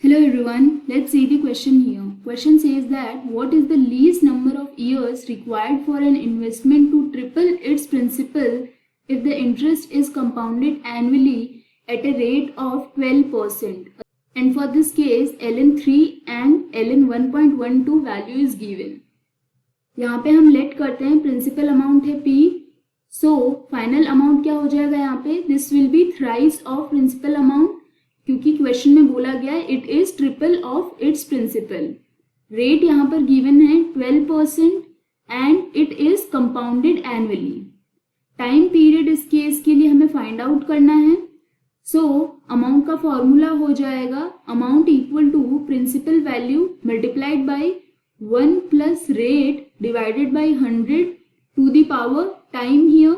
Hello everyone, let's see the question here. Question says that what is the least number of years required for an investment to triple its principal if the interest is compounded annually at a rate of 12%? And for this case, ln3 and ln1.12 value is given. यहाँ पे हम let करते हैं principal amount है P. So final amount क्या हो जाएगा यहाँ पे? This will be thrice of principal amount, क्योंकि क्वेश्चन में बोला गया है it is triple of its principal. Rate यहाँ पर गिवन है 12% and it is compounded annually. Time period इस केस के लिए हमें फाइंड आउट करना है. सो अमाउंट का फॉर्मूला हो जाएगा amount equal to principal value multiplied by 1 plus rate divided by 100 to the power time. Here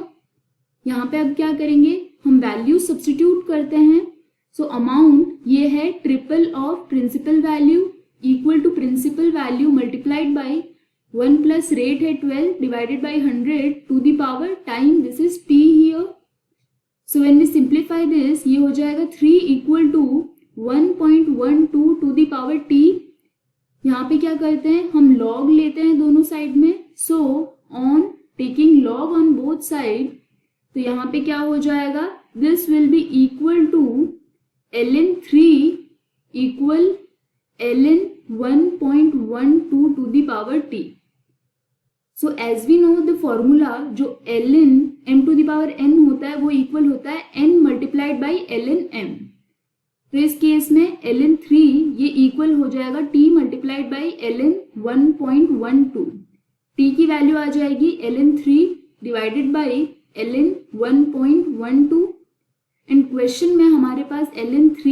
यहाँ पे अब क्या करेंगे, हम वैल्यू सब्स्टिट्यूट करते हैं. सो अमाउंट ये है triple of principal value equal to principal value multiplied by 1 plus rate है 12 divided by 100 to the power time. This is T here. So when we simplify this, ये हो जाएगा 3 equal to 1.12 to the power T. यहाँ पे क्या करते हैं, हम लॉग लेते हैं दोनों साइड में. So on taking log on both side, तो यहाँ पे क्या हो जाएगा, this will be equal to ln3 equal ln1.12 to the power t. So as we know the formula जो ln m to the power n होता है वो इक्वल होता है n multiplied by ln m. तो इस केस में ln3 ये इक्वल हो जाएगा t multiplied by ln1.12. t की वैल्यू आ जाएगी ln3 divided by ln1.12. And question में हमारे पास ln3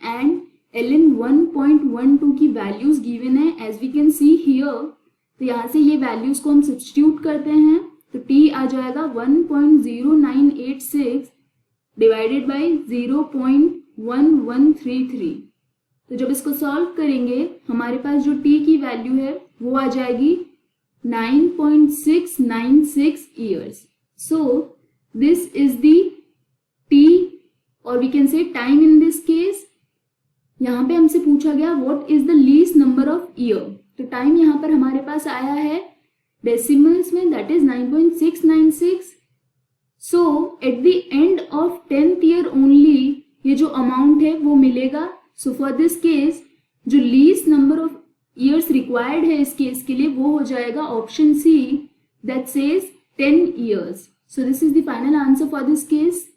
एंड ln1.12 की वैल्यूज गिवन है as we can see here. तो यहाँ से ये वैल्यूज को हम सब्स्टिट्यूट करते हैं तो t आ जाएगा 1.0986 डिवाइडेड बाई 0.1133. तो जब इसको सॉल्व करेंगे हमारे पास जो t की वैल्यू है वो आ जाएगी 9.696 years. So this is the t or we can say time in this case. यहाँ पे हमसे पूछा गया what is the least number of year. तो टाइम यहाँ पर हमारे पास आया है डेसिमल्स में, that is 9.696. So at the end of 10th year only ये जो अमाउंट है वो मिलेगा. So for this case जो least number of years required है इस केस के लिए वो हो जाएगा option C, that says 10 years. So this is the final answer for this case.